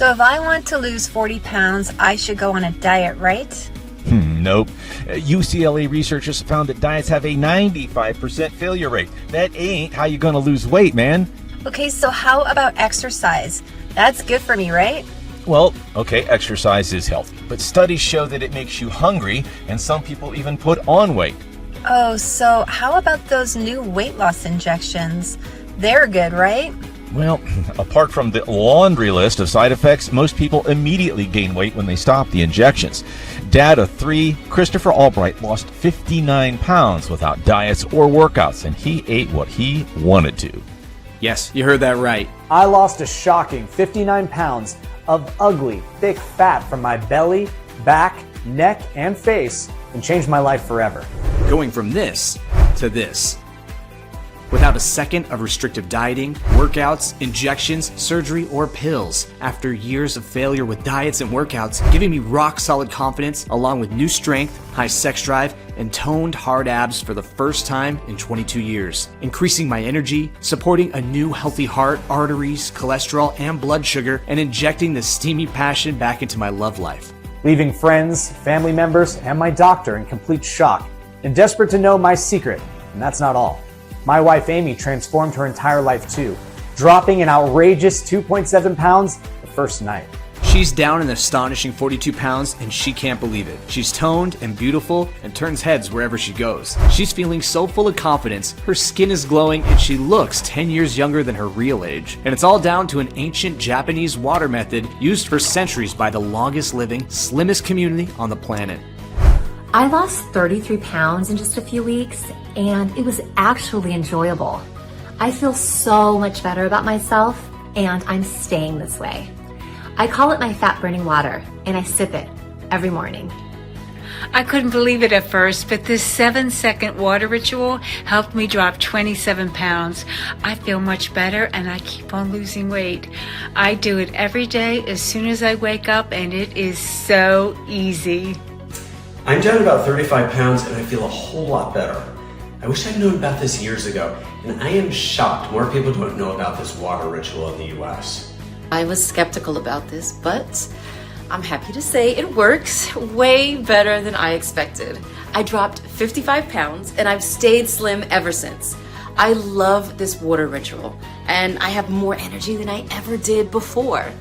So if I want to lose 40 pounds, I should go on a diet, right? Nope. UCLA researchers found that diets have a 95% failure rate. That ain't how you're gonna lose weight, man. Okay, so how about exercise? That's good for me, right? Well, okay, exercise is healthy, but studies show that it makes you hungry, and some people even put on weight. Oh, so how about those new weight loss injections? They're good, right? Well, apart from the laundry list of side effects, most people immediately gain weight when they stop the injections. Dad of 3, Christopher Albright, lost 59 pounds without diets or workouts, and he ate what he wanted to. Yes, you heard that right. I lost a shocking 59 pounds of ugly, thick fat from my belly, back, neck, and face, and changed my life forever. Going from this to this. Without a second of restrictive dieting, workouts, injections, surgery, or pills. After years of failure with diets and workouts, giving me rock-solid confidence along with new strength, high sex drive, and toned hard abs for the first time in 22 years. Increasing my energy, supporting a new healthy heart, arteries, cholesterol, and blood sugar, and injecting the steamy passion back into my love life. Leaving friends, family members, and my doctor in complete shock and desperate to know my secret. And that's not all. My wife Amy transformed her entire life too, dropping an outrageous 2.7 pounds the first night. She's down an astonishing 42 pounds and she can't believe it. She's toned and beautiful and turns heads wherever she goes. She's feeling so full of confidence, her skin is glowing, and she looks 10 years younger than her real age. And it's all down to an ancient Japanese water method used for centuries by the longest living, slimmest community on the planet. I lost 33 pounds in just a few weeks, and it was actually enjoyable. I feel so much better about myself, and I'm staying this way. I call it my fat burning water, and I sip it every morning. I couldn't believe it at first, but this 7-second water ritual helped me drop 27 pounds. I feel much better and I keep on losing weight. I do it every day as soon as I wake up, and it is so easy. I'm down about 35 pounds and I feel a whole lot better. I wish I'd known about this years ago, and I am shocked more people don't know about this water ritual in the US. I was skeptical about this, but I'm happy to say it works way better than I expected. I dropped 55 pounds and I've stayed slim ever since. I love this water ritual and I have more energy than I ever did before.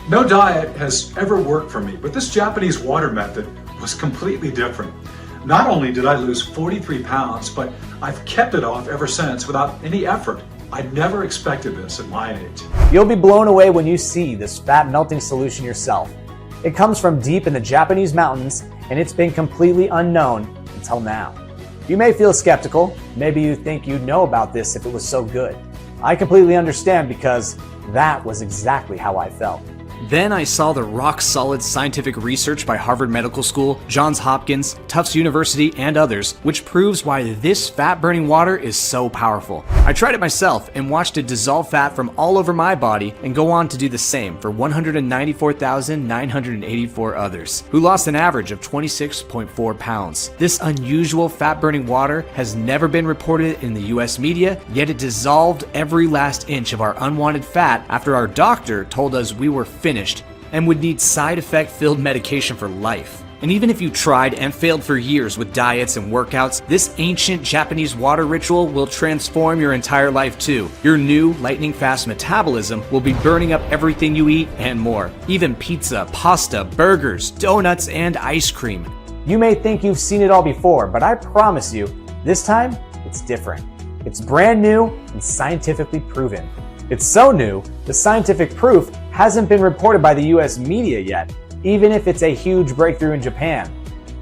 No diet has ever worked for me, but this Japanese water method was completely different. Not only did I lose 43 pounds, but I've kept it off ever since without any effort. I never expected this at my age. You'll be blown away when you see this fat melting solution yourself. It comes from deep in the Japanese mountains, and it's been completely unknown until now. You may feel skeptical. Maybe you think you'd know about this if it was so good. I completely understand, because that was exactly how I felt. Then I saw the rock-solid scientific research by Harvard Medical School, Johns Hopkins, Tufts University, and others, which proves why this fat-burning water is so powerful. I tried it myself and watched it dissolve fat from all over my body and go on to do the same for 194,984 others, who lost an average of 26.4 pounds. This unusual fat-burning water has never been reported in the US media, yet it dissolved every last inch of our unwanted fat after our doctor told us we were finished and would need side effect filled medication for life. And even if you tried and failed for years with diets and workouts, this ancient Japanese water ritual will transform your entire life too. Your new lightning fast metabolism will be burning up everything you eat and more, even pizza, pasta, burgers, donuts, and ice cream. You may think you've seen it all before, but I promise you, this time it's different. It's brand new and scientifically proven. It's so new, the scientific proof hasn't been reported by the US media yet, even if it's a huge breakthrough in Japan.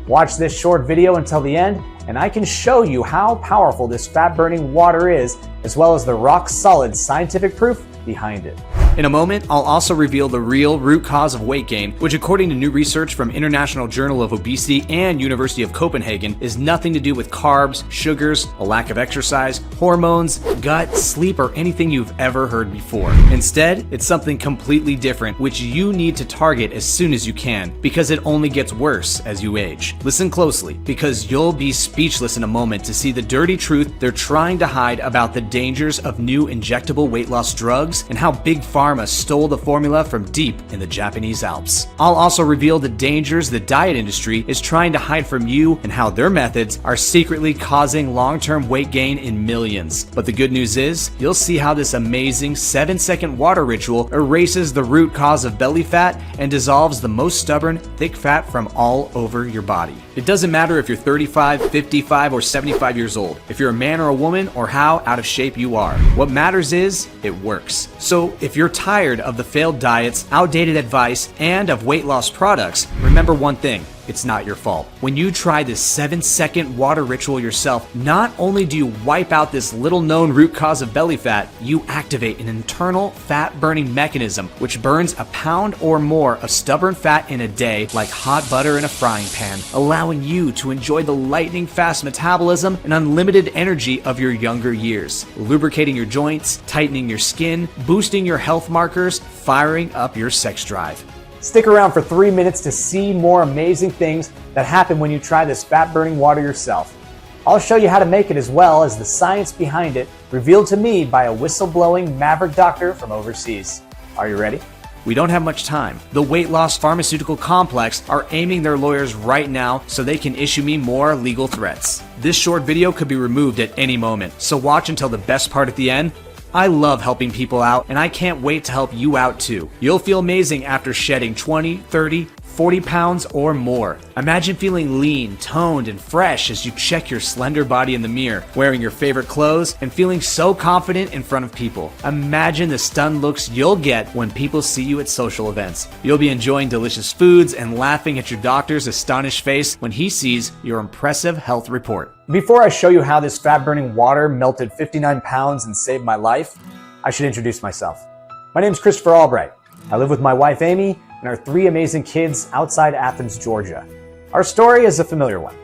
Watch this short video until the end, and I can show you how powerful this fat-burning water is, as well as the rock-solid scientific proof behind it. In a moment, I'll also reveal the real root cause of weight gain, which according to new research from International Journal of Obesity and University of Copenhagen is nothing to do with carbs, sugars, a lack of exercise, hormones, gut, sleep, or anything you've ever heard before. Instead, it's something completely different, which you need to target as soon as you can, because it only gets worse as you age. Listen closely, because you'll be speechless in a moment to see the dirty truth they're trying to hide about the dangers of new injectable weight loss drugs and how big pharma Pharma stole the formula from deep in the Japanese Alps. I'll also reveal the dangers the diet industry is trying to hide from you and how their methods are secretly causing long-term weight gain in millions. But the good news is, you'll see how this amazing 7-second water ritual erases the root cause of belly fat and dissolves the most stubborn, thick fat from all over your body. It doesn't matter if you're 35, 55, or 75 years old, if you're a man or a woman, or how out of shape you are. What matters is, it works. So if you're tired of the failed diets, outdated advice, and of weight loss products, remember one thing. It's not your fault. When you try this 7-second water ritual yourself, not only do you wipe out this little known root cause of belly fat, you activate an internal fat burning mechanism which burns a pound or more of stubborn fat in a day like hot butter in a frying pan, allowing you to enjoy the lightning fast metabolism and unlimited energy of your younger years, lubricating your joints, tightening your skin, boosting your health markers, firing up your sex drive. Stick around for 3 minutes to see more amazing things that happen when you try this fat-burning water yourself. I'll show you how to make it as well as the science behind it, revealed to me by a whistleblowing maverick doctor from overseas. Are you ready? We don't have much time. The weight loss pharmaceutical complex are aiming their lawyers right now so they can issue me more legal threats. This short video could be removed at any moment, so watch until the best part at the end. I love helping people out, and I can't wait to help you out too. You'll feel amazing after shedding 20, 30, 40 pounds or more. Imagine feeling lean, toned, and fresh as you check your slender body in the mirror, wearing your favorite clothes, and feeling so confident in front of people. Imagine the stunned looks you'll get when people see you at social events. You'll be enjoying delicious foods and laughing at your doctor's astonished face when he sees your impressive health report. Before I show you how this fat-burning water melted 59 pounds and saved my life, I should introduce myself. My name is Christopher Albright. I live with my wife Amy and our 3 amazing kids outside Athens, Georgia. Our story is a familiar one.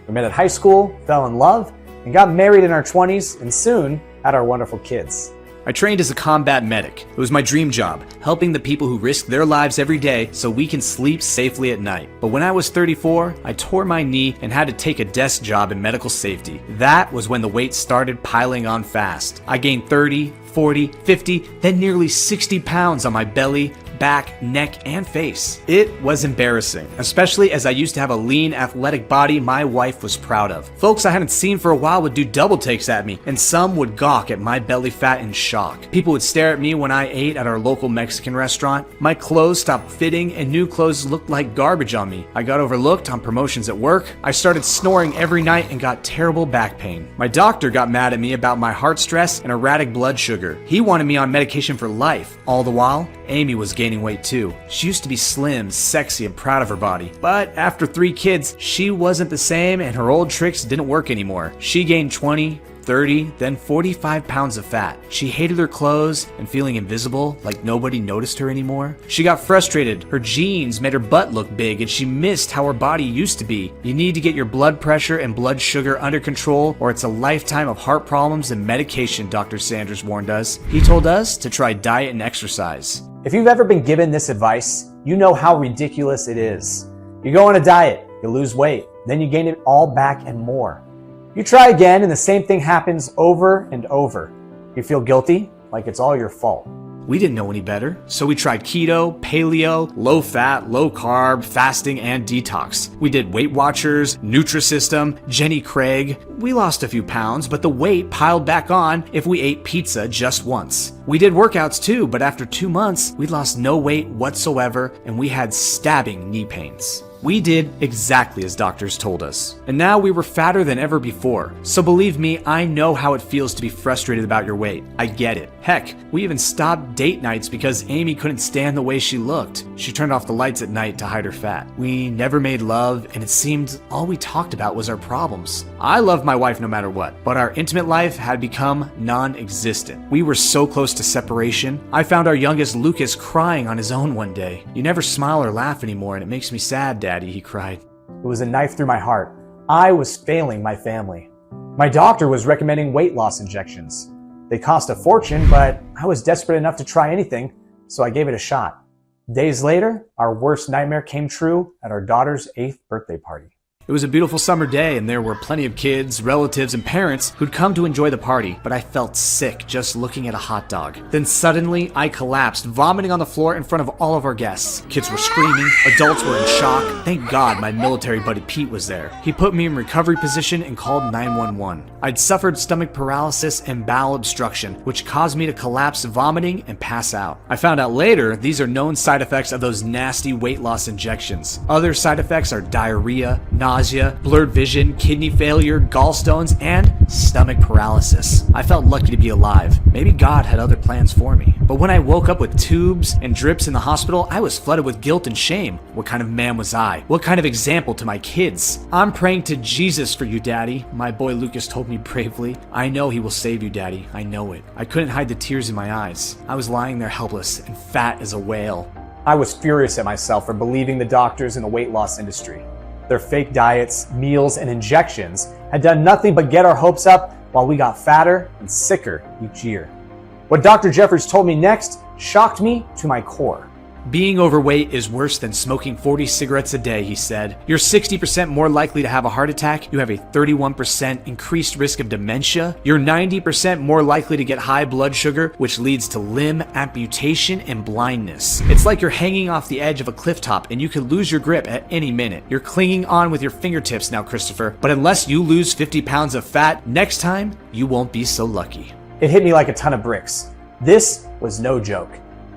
We met at high school, fell in love, and got married in our 20s, and soon had our wonderful kids. I trained as a combat medic. It was my dream job, helping the people who risk their lives every day so we can sleep safely at night. But when I was 34, I tore my knee and had to take a desk job in medical safety. That was when the weight started piling on fast. I gained 30, 40, 50, then nearly 60 pounds on my belly, back, neck, and face. It was embarrassing, especially as I used to have a lean, athletic body my wife was proud of. Folks I hadn't seen for a while would do double takes at me, and some would gawk at my belly fat in shock. People would stare at me when I ate at our local Mexican restaurant. My clothes stopped fitting, and new clothes looked like garbage on me. I got overlooked on promotions at work. I started snoring every night and got terrible back pain. My doctor got mad at me about my heart stress and erratic blood sugar. He wanted me on medication for life. All the while, Amy was gaining weight too. She used to be slim, sexy, and proud of her body. But after 3 kids, she wasn't the same and her old tricks didn't work anymore. She gained 20, 30, then 45 pounds of fat. She hated her clothes and feeling invisible, like nobody noticed her anymore. She got frustrated. Her jeans made her butt look big and she missed how her body used to be. You need to get your blood pressure and blood sugar under control or it's a lifetime of heart problems and medication, Dr. Sanders warned us. He told us to try diet and exercise. If you've ever been given this advice, you know how ridiculous it is. You go on a diet, you lose weight, then you gain it all back and more. You try again and the same thing happens over and over. You feel guilty, like it's all your fault. We didn't know any better, so we tried keto, paleo, low fat, low carb, fasting, and detox. We did Weight Watchers, Nutrisystem, Jenny Craig. We lost a few pounds, but the weight piled back on if we ate pizza just once. We did workouts too, but after 2 months, we lost no weight whatsoever and we had stabbing knee pains. We did exactly as doctors told us. And now we were fatter than ever before. So believe me, I know how it feels to be frustrated about your weight. I get it. Heck, we even stopped date nights because Amy couldn't stand the way she looked. She turned off the lights at night to hide her fat. We never made love, and it seemed all we talked about was our problems. I loved my wife no matter what, but our intimate life had become non-existent. We were so close to separation. I found our youngest Lucas crying on his own one day. You never smile or laugh anymore, and it makes me sad, Daddy, he cried. It was a knife through my heart. I was failing my family. My doctor was recommending weight loss injections. They cost a fortune, but I was desperate enough to try anything, so I gave it a shot. Days later, our worst nightmare came true at our daughter's 8th birthday party. It was a beautiful summer day, and there were plenty of kids, relatives, and parents who'd come to enjoy the party, but I felt sick just looking at a hot dog. Then suddenly, I collapsed, vomiting on the floor in front of all of our guests. Kids were screaming, adults were in shock. Thank God my military buddy Pete was there. He put me in recovery position and called 911. I'd suffered stomach paralysis and bowel obstruction, which caused me to collapse, vomiting, and pass out. I found out later these are known side effects of those nasty weight loss injections. Other side effects are diarrhea, nausea, blurred vision, kidney failure, gallstones, and stomach paralysis. I felt lucky to be alive. Maybe God had other plans for me. But when I woke up with tubes and drips in the hospital, I was flooded with guilt and shame. What kind of man was I? What kind of example to my kids? I'm praying to Jesus for you, Daddy, my boy Lucas told me bravely. I know he will save you, Daddy. I know it. I couldn't hide the tears in my eyes. I was lying there helpless and fat as a whale. I was furious at myself for believing the doctors in the weight loss industry. Their fake diets, meals, and injections had done nothing but get our hopes up while we got fatter and sicker each year. What Dr. Jeffers told me next shocked me to my core. Being overweight is worse than smoking 40 cigarettes a day, he said. You're 60% more likely to have a heart attack. You have a 31% increased risk of dementia. You're 90% more likely to get high blood sugar, which leads to limb amputation and blindness. It's like you're hanging off the edge of a cliff top and you could lose your grip at any minute. You're clinging on with your fingertips now, Christopher, but unless you lose 50 pounds of fat, next time you won't be so lucky. It hit me like a ton of bricks. This was no joke.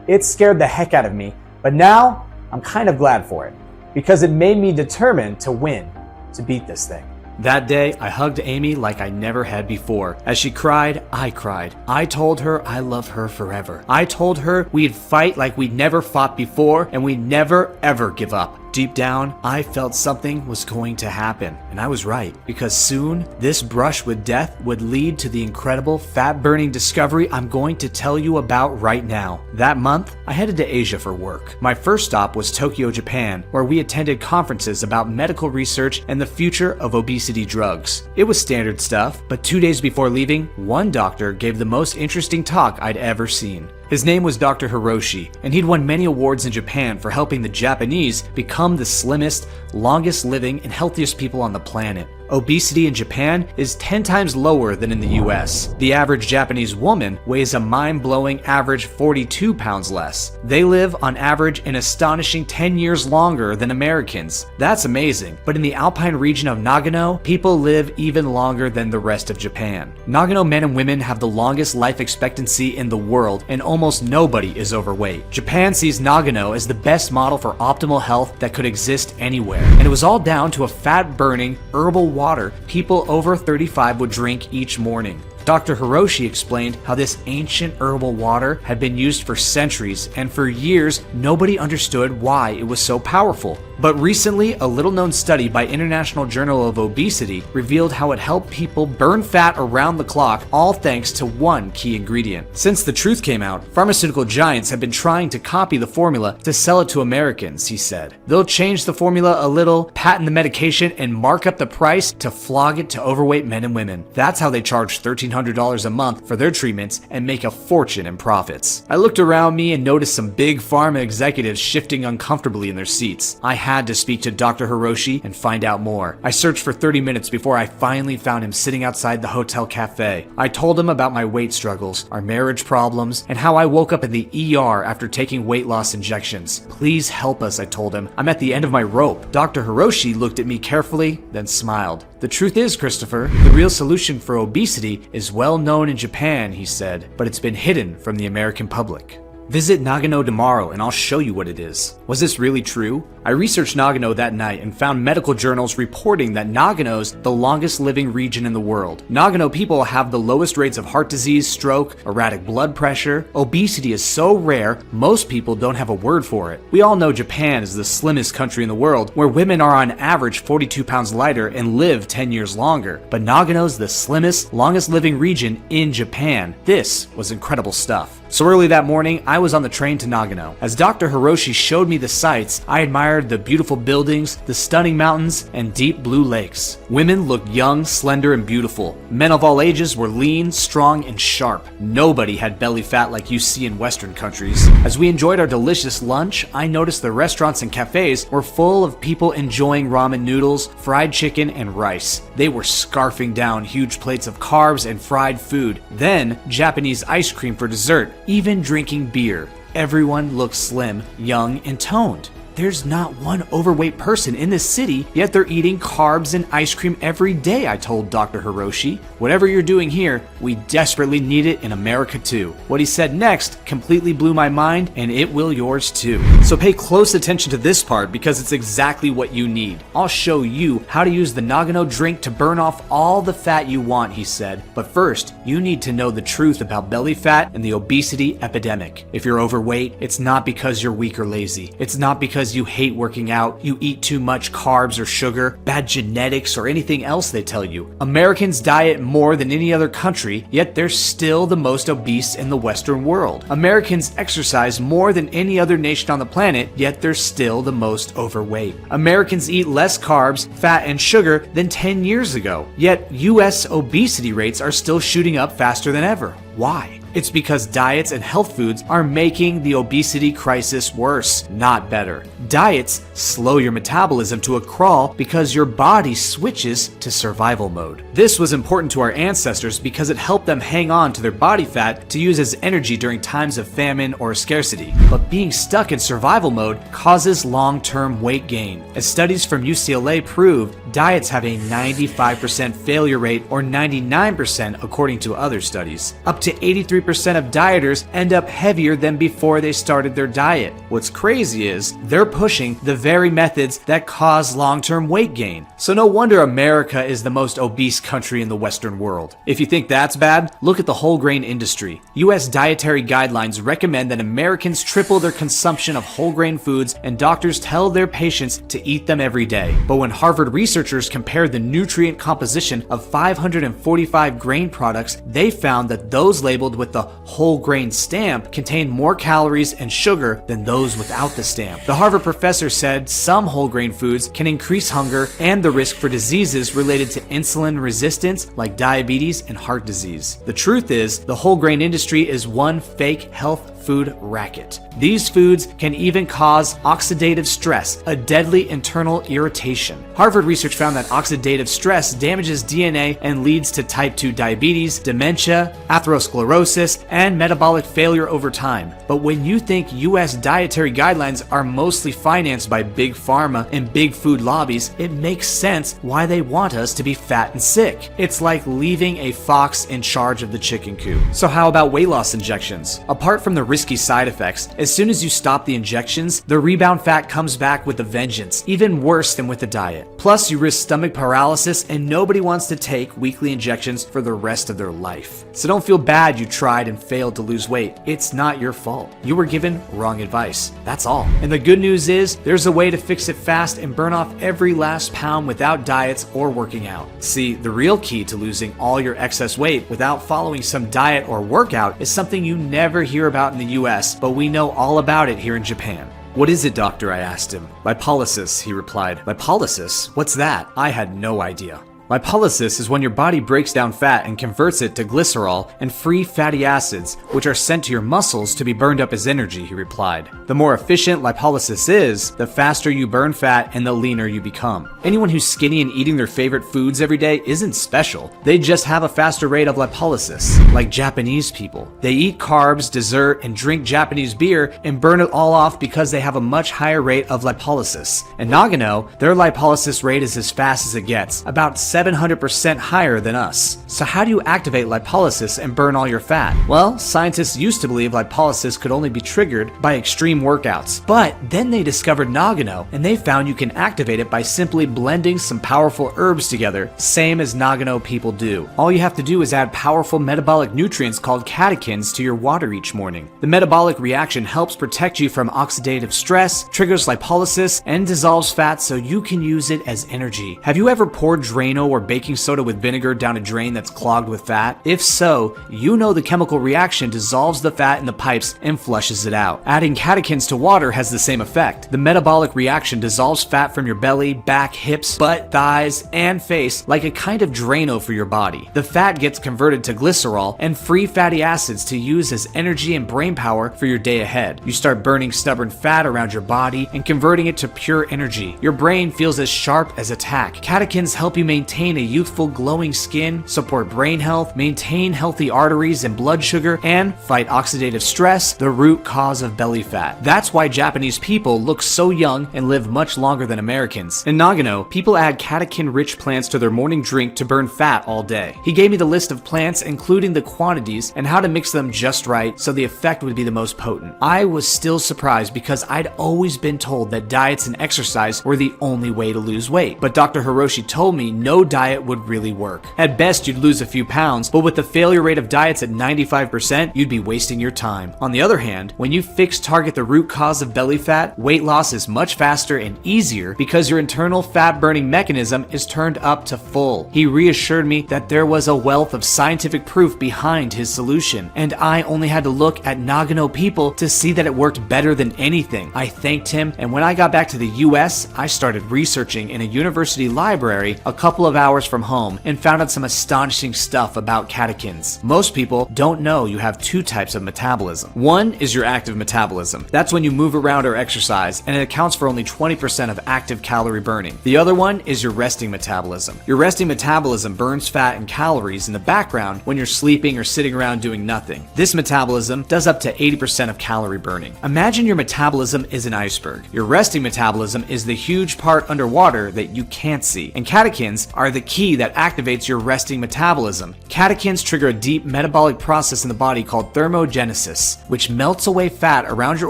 It scared the heck out of me, but now I'm kind of glad for it because it made me determined to win, to beat this thing. That day, I hugged Amy like I never had before. As she cried, I cried. I told her I love her forever. I told her we'd fight like we'd never fought before and we'd never ever give up. Deep down, I felt something was going to happen, and I was right, because soon, this brush with death would lead to the incredible fat-burning discovery I'm going to tell you about right now. That month, I headed to Asia for work. My first stop was Tokyo, Japan, where we attended conferences about medical research and the future of obesity drugs. It was standard stuff, but 2 days before leaving, one doctor gave the most interesting talk I'd ever seen. His name was Dr. Hiroshi, and he'd won many awards in Japan for helping the Japanese become the slimmest, longest living, and healthiest people on the planet. Obesity in Japan is 10 times lower than in the US. The average Japanese woman weighs a mind-blowing average 42 pounds less. They live on average an astonishing 10 years longer than Americans. That's amazing. But in the alpine region of Nagano, people live even longer than the rest of Japan. Nagano men and women have the longest life expectancy in the world, and almost nobody is overweight. Japan sees Nagano as the best model for optimal health that could exist anywhere. And it was all down to a fat-burning, herbal water people over 35 would drink each morning. Dr. Hiroshi explained how this ancient herbal water had been used for centuries, and for years, nobody understood why it was so powerful. But recently, a little-known study by International Journal of Obesity revealed how it helped people burn fat around the clock, all thanks to one key ingredient. Since the truth came out, pharmaceutical giants have been trying to copy the formula to sell it to Americans, he said. They'll change the formula a little, patent the medication, and mark up the price to flog it to overweight men and women. That's how they charge $1,300 a month for their treatments and make a fortune in profits. I looked around me and noticed some big pharma executives shifting uncomfortably in their seats. I had to speak to Dr. Hiroshi and find out more. I searched for 30 minutes before I finally found him sitting outside the hotel cafe. I told him about my weight struggles, our marriage problems, and how I woke up in the ER after taking weight loss injections. Please help us, I told him. I'm at the end of my rope. Dr. Hiroshi looked at me carefully, then smiled. The truth is, Christopher, the real solution for obesity is well known in Japan, he said, but it's been hidden from the American public. Visit Nagano tomorrow and I'll show you what it is. Was this really true? I researched Nagano that night and found medical journals reporting that Nagano's the longest living region in the world. Nagano people have the lowest rates of heart disease, stroke, erratic blood pressure. Obesity is so rare, most people don't have a word for it. We all know Japan is the slimmest country in the world, where women are on average 42 pounds lighter and live 10 years longer. But Nagano's the slimmest, longest living region in Japan. This was incredible stuff. So early that morning, I was on the train to Nagano. As Dr. Hiroshi showed me the sights, I admired admired the beautiful buildings, the stunning mountains, and deep blue lakes. Women looked young, slender, and beautiful. Men of all ages were lean, strong, and sharp. Nobody had belly fat like you see in Western countries. As we enjoyed our delicious lunch, I noticed the restaurants and cafes were full of people enjoying ramen noodles, fried chicken, and rice. They were scarfing down huge plates of carbs and fried food. Then, Japanese ice cream for dessert, even drinking beer. Everyone looked slim, young, and toned. There's not one overweight person in this city, yet they're eating carbs and ice cream every day, I told Dr. Hiroshi. Whatever you're doing here, we desperately need it in America too. What he said next completely blew my mind, and it will yours too. So pay close attention to this part because it's exactly what you need. I'll show you how to use the Nagano drink to burn off all the fat you want, he said. But first, you need to know the truth about belly fat and the obesity epidemic. If you're overweight, it's not because you're weak or lazy. It's not because you hate working out, you eat too much carbs or sugar, bad genetics, or anything else they tell you. Americans diet more than any other country, yet they're still the most obese in the Western world. Americans exercise more than any other nation on the planet, yet they're still the most overweight. Americans eat less carbs, fat, and sugar than 10 years ago, yet US obesity rates are still shooting up faster than ever. Why? It's because diets and health foods are making the obesity crisis worse, not better. Diets slow your metabolism to a crawl because your body switches to survival mode. This was important to our ancestors because it helped them hang on to their body fat to use as energy during times of famine or scarcity. But being stuck in survival mode causes long-term weight gain. As studies from UCLA proved, diets have a 95% failure rate or 99% according to other studies. Up to 83% of dieters end up heavier than before they started their diet. What's crazy is they're pushing the very methods that cause long-term weight gain. So no wonder America is the most obese country in the Western world. If you think that's bad, look at the whole grain industry. US dietary guidelines recommend that Americans triple their consumption of whole grain foods, and doctors tell their patients to eat them every day. But when Harvard researchers compared the nutrient composition of 545 grain products, they found that those labeled with the whole grain stamp contained more calories and sugar than those without the stamp. The Harvard professor said some whole grain foods can increase hunger and the risk for diseases related to insulin resistance like diabetes and heart disease. The truth is, the whole grain industry is one fake health food racket. These foods can even cause oxidative stress, a deadly internal irritation. Harvard research found that oxidative stress damages DNA and leads to type 2 diabetes, dementia, atherosclerosis, and metabolic failure over time. But when you think US dietary guidelines are mostly financed by big pharma and big food lobbies, it makes sense why they want us to be fat and sick. It's like leaving a fox in charge of the chicken coop. So how about weight loss injections? Apart from the risky side effects, as soon as you stop the injections, the rebound fat comes back with a vengeance, even worse than with the diet. Plus, you risk stomach paralysis, and nobody wants to take weekly injections for the rest of their life. So don't feel bad you tried and failed to lose weight. It's not your fault. You were given wrong advice. That's all. And the good news is, there's a way to fix it fast and burn off every last pound without diets or working out. See, the real key to losing all your excess weight without following some diet or workout is something you never hear about in the US, but we know all about it here in Japan. What is it, doctor? I asked him. Lipolysis, he replied. Lipolysis? What's that? I had no idea. Lipolysis is when your body breaks down fat and converts it to glycerol and free fatty acids, which are sent to your muscles to be burned up as energy, he replied. The more efficient lipolysis is, the faster you burn fat and the leaner you become. Anyone who's skinny and eating their favorite foods every day isn't special. They just have a faster rate of lipolysis, like Japanese people. They eat carbs, dessert, and drink Japanese beer and burn it all off because they have a much higher rate of lipolysis. In Nagano, their lipolysis rate is as fast as it gets, about 700% higher than us. So how do you activate lipolysis and burn all your fat? Well, scientists used to believe lipolysis could only be triggered by extreme workouts. But then they discovered Nagano, and they found you can activate it by simply blending some powerful herbs together, same as Nagano people do. All you have to do is add powerful metabolic nutrients called catechins to your water each morning. The metabolic reaction helps protect you from oxidative stress, triggers lipolysis, and dissolves fat so you can use it as energy. Have you ever poured Drano oregano or baking soda with vinegar down a drain that's clogged with fat? If so, you know the chemical reaction dissolves the fat in the pipes and flushes it out. Adding catechins to water has the same effect. The metabolic reaction dissolves fat from your belly, back, hips, butt, thighs, and face like a kind of Drano for your body. The fat gets converted to glycerol and free fatty acids to use as energy and brain power for your day ahead. You start burning stubborn fat around your body and converting it to pure energy. Your brain feels as sharp as a tack. Catechins help you maintain a youthful, glowing skin, support brain health, maintain healthy arteries and blood sugar, and fight oxidative stress, the root cause of belly fat. That's why Japanese people look so young and live much longer than Americans. In Nagano, people add catechin-rich plants to their morning drink to burn fat all day. He gave me the list of plants, including the quantities and how to mix them just right so the effect would be the most potent. I was still surprised because I'd always been told that diets and exercise were the only way to lose weight. But Dr. Hiroshi told me no diet would really work. At best, you'd lose a few pounds, but with the failure rate of diets at 95%, you'd be wasting your time. On the other hand, when you target the root cause of belly fat, weight loss is much faster and easier because your internal fat burning mechanism is turned up to full. He reassured me that there was a wealth of scientific proof behind his solution, and I only had to look at Nagano people to see that it worked better than anything. I thanked him, and when I got back to the US, I started researching in a university library a couple of hours from home and found out some astonishing stuff about catechins. Most people don't know you have two types of metabolism. One is your active metabolism. That's when you move around or exercise, and it accounts for only 20% of active calorie burning. The other one is your resting metabolism. Your resting metabolism burns fat and calories in the background when you're sleeping or sitting around doing nothing. This metabolism does up to 80% of calorie burning. Imagine your metabolism is an iceberg. Your resting metabolism is the huge part underwater that you can't see, and catechins are the key that activates your resting metabolism. Catechins trigger a deep metabolic process in the body called thermogenesis, which melts away fat around your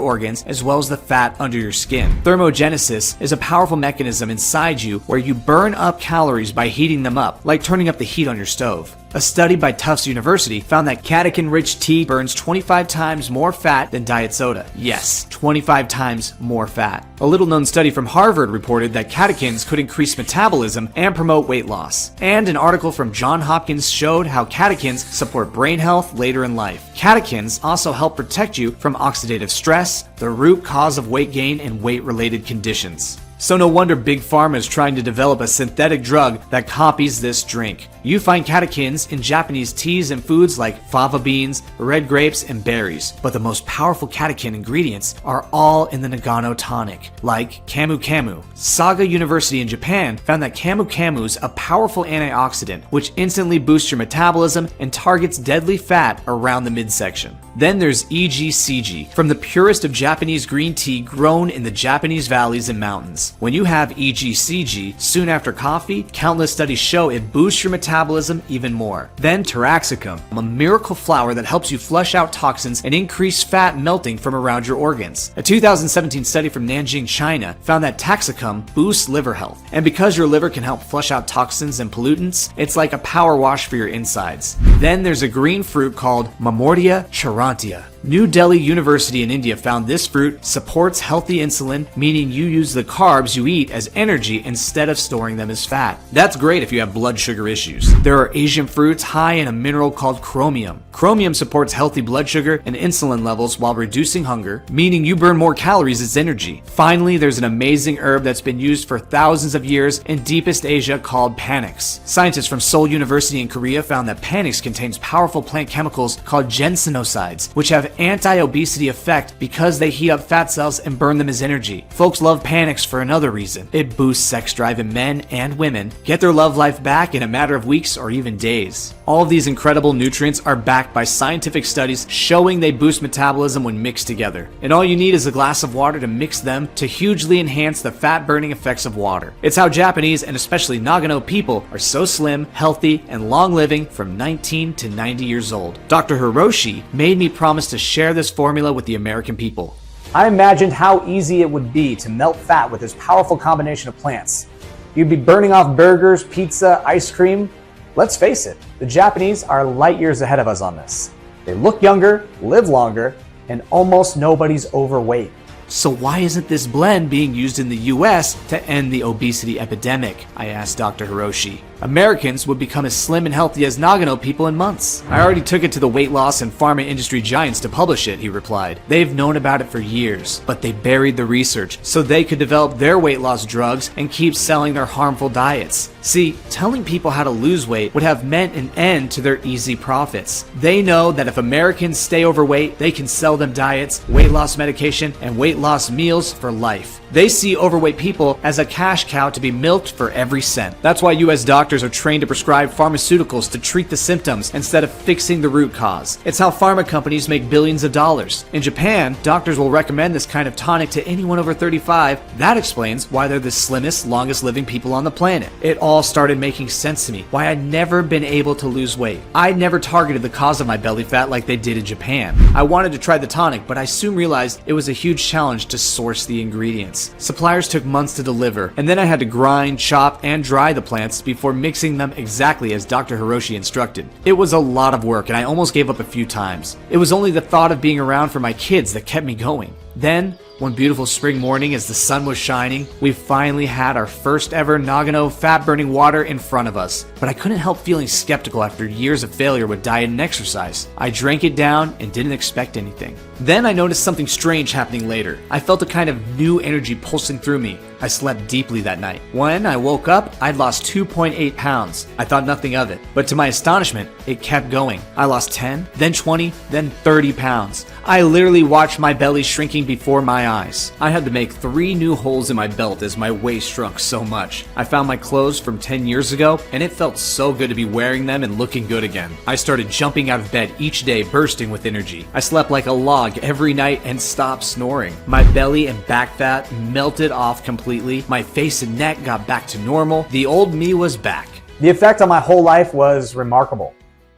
organs as well as the fat under your skin. Thermogenesis is a powerful mechanism inside you where you burn up calories by heating them up, like turning up the heat on your stove. A study by Tufts University found that catechin-rich tea burns 25 times more fat than diet soda. Yes, 25 times more fat. A little-known study from Harvard reported that catechins could increase metabolism and promote weight loss. And an article from Johns Hopkins showed how catechins support brain health later in life. Catechins also help protect you from oxidative stress, the root cause of weight gain and weight-related conditions. So no wonder Big Pharma is trying to develop a synthetic drug that copies this drink. You find catechins in Japanese teas and foods like fava beans, red grapes, and berries. But the most powerful catechin ingredients are all in the Nagano Tonic, like Camu Camu. Saga University in Japan found that Camu Camu's a powerful antioxidant, which instantly boosts your metabolism and targets deadly fat around the midsection. Then there's EGCG, from the purest of Japanese green tea grown in the Japanese valleys and mountains. When you have EGCG soon after coffee, countless studies show it boosts your metabolism even more. Then taraxacum, a miracle flower that helps you flush out toxins and increase fat melting from around your organs. A 2017 study from Nanjing, China found that taraxacum boosts liver health. And because your liver can help flush out toxins and pollutants, it's like a power wash for your insides. Then there's a green fruit called Mamordia charantia. New Delhi University in India found this fruit supports healthy insulin, meaning you use the carbs you eat as energy instead of storing them as fat. That's great if you have blood sugar issues. There are Asian fruits high in a mineral called chromium. Chromium supports healthy blood sugar and insulin levels while reducing hunger, meaning you burn more calories as energy. Finally, there's an amazing herb that's been used for thousands of years in deepest Asia called panax. Scientists from Seoul University in Korea found that panax contains powerful plant chemicals called ginsenosides, which have anti-obesity effect because they heat up fat cells and burn them as energy. Folks love panax for another reason. It boosts sex drive in men and women, get their love life back in a matter of weeks or even days. All of these incredible nutrients are backed by scientific studies showing they boost metabolism when mixed together. And all you need is a glass of water to mix them to hugely enhance the fat-burning effects of water. It's how Japanese and especially Nagano people are so slim, healthy, and long-living from 19 to 90 years old. Dr. Hiroshi made me promise to share this formula with the American people. I imagined how easy it would be to melt fat with this powerful combination of plants. You'd be burning off burgers, pizza, ice cream. Let's face it, the Japanese are light years ahead of us on this. They look younger, live longer, and almost nobody's overweight. So why isn't this blend being used in the US to end the obesity epidemic? I asked Dr. Hiroshi. Americans would become as slim and healthy as Nagano people in months. I already took it to the weight loss and pharma industry giants to publish it, he replied. They've known about it for years, but they buried the research so they could develop their weight loss drugs and keep selling their harmful diets. See, telling people how to lose weight would have meant an end to their easy profits. They know that if Americans stay overweight, they can sell them diets, weight loss medication, and weight loss meals for life. They see overweight people as a cash cow to be milked for every cent. That's why US doctors are trained to prescribe pharmaceuticals to treat the symptoms instead of fixing the root cause. It's how pharma companies make billions of dollars. In Japan, doctors will recommend this kind of tonic to anyone over 35. That explains why they're the slimmest, longest living people on the planet. It all started making sense to me, why I'd never been able to lose weight. I'd never targeted the cause of my belly fat like they did in Japan. I wanted to try the tonic, but I soon realized it was a huge challenge to source the ingredients. Suppliers took months to deliver, and then I had to grind, chop, and dry the plants before mixing them exactly as Dr. Hiroshi instructed. It was a lot of work, and I almost gave up a few times. It was only the thought of being around for my kids that kept me going. Then, one beautiful spring morning as the sun was shining, we finally had our first ever Nagano fat-burning water in front of us. But I couldn't help feeling skeptical after years of failure with diet and exercise. I drank it down and didn't expect anything. Then I noticed something strange happening later. I felt a kind of new energy pulsing through me. I slept deeply that night. When I woke up, I'd lost 2.8 pounds. I thought nothing of it, but to my astonishment, it kept going. I lost 10, then 20, then 30 pounds. I literally watched my belly shrinking before my eyes. I had to make 3 new holes in my belt as my waist shrunk so much. I found my clothes from 10 years ago, and it felt so good to be wearing them and looking good again. I started jumping out of bed each day, bursting with energy. I slept like a log every night and stopped snoring. My belly and back fat melted off completely. My face and neck got back to normal. The old me was back. The effect on my whole life was remarkable.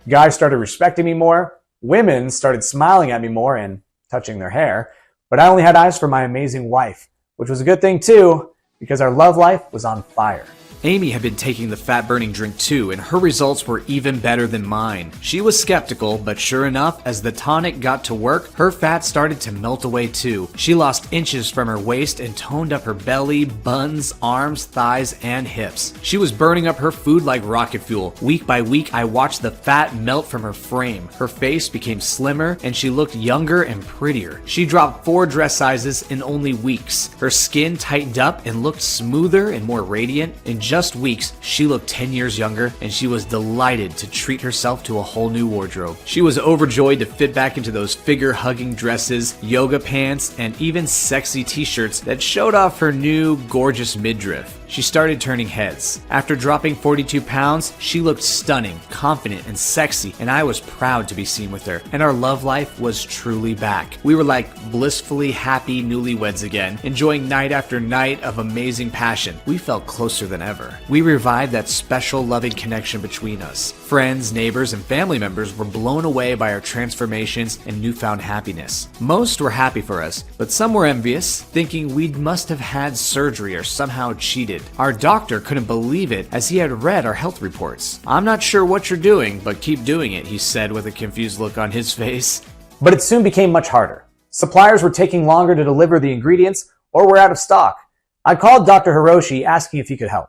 Guys started respecting me more. Women started smiling at me more and touching their hair. But I only had eyes for my amazing wife, which was a good thing too, because our love life was on fire. Amy had been taking the fat-burning drink too, and her results were even better than mine. She was skeptical, but sure enough, as the tonic got to work, her fat started to melt away too. She lost inches from her waist and toned up her belly, buns, arms, thighs, and hips. She was burning up her food like rocket fuel. Week by week, I watched the fat melt from her frame. Her face became slimmer, and she looked younger and prettier. She dropped 4 dress sizes in only weeks. Her skin tightened up and looked smoother and more radiant. In just weeks, she looked 10 years younger, and she was delighted to treat herself to a whole new wardrobe. She was overjoyed to fit back into those figure-hugging dresses, yoga pants, and even sexy t-shirts that showed off her new, gorgeous midriff. She started turning heads. After dropping 42 pounds, she looked stunning, confident, and sexy, and I was proud to be seen with her, and our love life was truly back. We were like blissfully happy newlyweds again, enjoying night after night of amazing passion. We felt closer than ever. We revived that special loving connection between us. Friends, neighbors, and family members were blown away by our transformations and newfound happiness. Most were happy for us, but some were envious, thinking we must have had surgery or somehow cheated. Our doctor couldn't believe it as he had read our health reports. "I'm not sure what you're doing, but keep doing it," he said with a confused look on his face. But it soon became much harder. Suppliers were taking longer to deliver the ingredients or were out of stock. I called Dr. Hiroshi asking if he could help.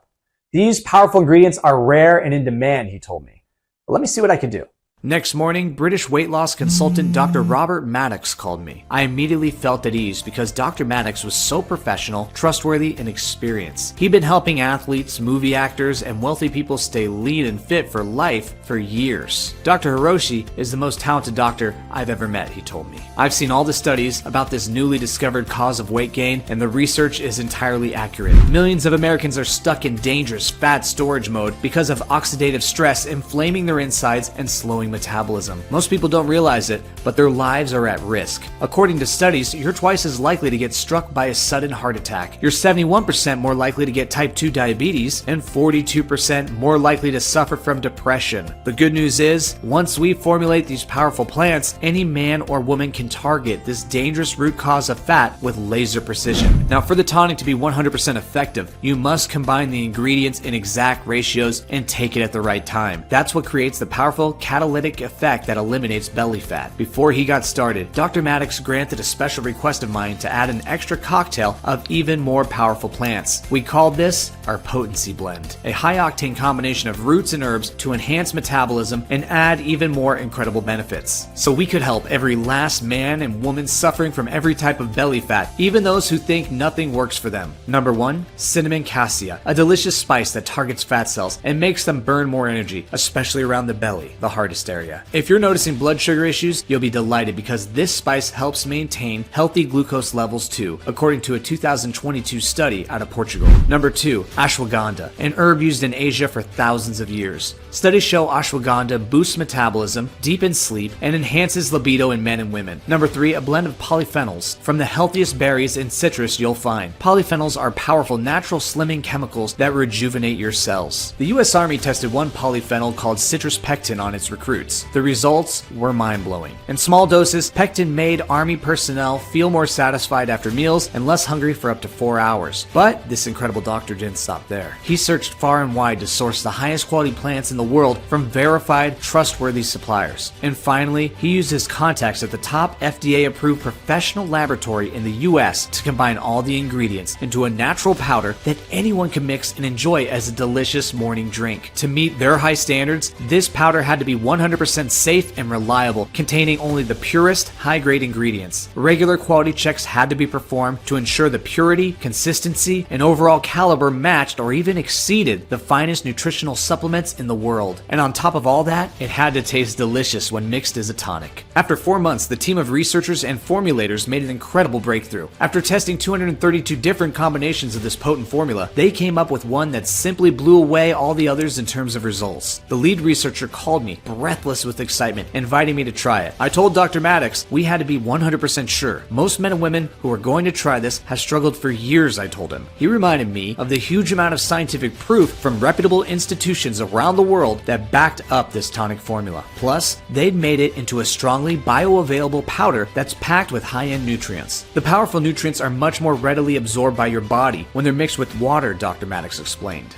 These powerful ingredients are rare and in demand, he told me. But let me see what I can do. Next morning, British weight loss consultant Dr. Robert Maddox called me. I immediately felt at ease because Dr. Maddox was so professional, trustworthy, and experienced. He'd been helping athletes, movie actors, and wealthy people stay lean and fit for life for years. Dr. Hiroshi is the most talented doctor I've ever met, he told me. I've seen all the studies about this newly discovered cause of weight gain, and the research is entirely accurate. Millions of Americans are stuck in dangerous fat storage mode because of oxidative stress inflaming their insides and slowing metabolism. Most people don't realize it, but their lives are at risk. According to studies, you're twice as likely to get struck by a sudden heart attack. You're 71% more likely to get type 2 diabetes and 42% more likely to suffer from depression. The good news is, once we formulate these powerful plants, any man or woman can target this dangerous root cause of fat with laser precision. Now, for the tonic to be 100% effective, you must combine the ingredients in exact ratios and take it at the right time. That's what creates the powerful catalytic catalytic effect that eliminates belly fat. Before he got started, Dr. Maddox granted a special request of mine to add an extra cocktail of even more powerful plants. We called this our potency blend, a high-octane combination of roots and herbs to enhance metabolism and add even more incredible benefits. So we could help every last man and woman suffering from every type of belly fat, even those who think nothing works for them. Number 1, cinnamon cassia, a delicious spice that targets fat cells and makes them burn more energy, especially around the belly, the hardest area. If you're noticing blood sugar issues, you'll be delighted because this spice helps maintain healthy glucose levels too, according to a 2022 study out of Portugal. Number 2, ashwagandha, an herb used in Asia for thousands of years. Studies show ashwagandha boosts metabolism, deepens sleep, and enhances libido in men and women. Number 3, a blend of polyphenols from the healthiest berries and citrus you'll find. Polyphenols are powerful natural slimming chemicals that rejuvenate your cells. The US Army tested one polyphenol called citrus pectin on its recruits. The results were mind-blowing. In small doses, pectin made Army personnel feel more satisfied after meals and less hungry for up to 4 hours. But this incredible doctor didn't stop there. He searched far and wide to source the highest quality plants in the world from verified, trustworthy suppliers. And finally, he used his contacts at the top FDA-approved professional laboratory in the US to combine all the ingredients into a natural powder that anyone can mix and enjoy as a delicious morning drink. To meet their high standards, this powder had to be 100% safe and reliable, containing only the purest, high-grade ingredients. Regular quality checks had to be performed to ensure the purity, consistency, and overall caliber matched or even exceeded the finest nutritional supplements in the world. And on top of all that, it had to taste delicious when mixed as a tonic. After 4 months, the team of researchers and formulators made an incredible breakthrough. After testing 232 different combinations of this potent formula, they came up with one that simply blew away all the others in terms of results. The lead researcher called me, breathless with excitement, inviting me to try it. I told Dr. Maddox we had to be 100% sure. Most men and women who are going to try this have struggled for years, I told him. He reminded me of the huge amount of scientific proof from reputable institutions around the world that backed up this tonic formula. Plus, they'd made it into a strongly bioavailable powder that's packed with high-end nutrients. The powerful nutrients are much more readily absorbed by your body when they're mixed with water, Dr. Maddox explained.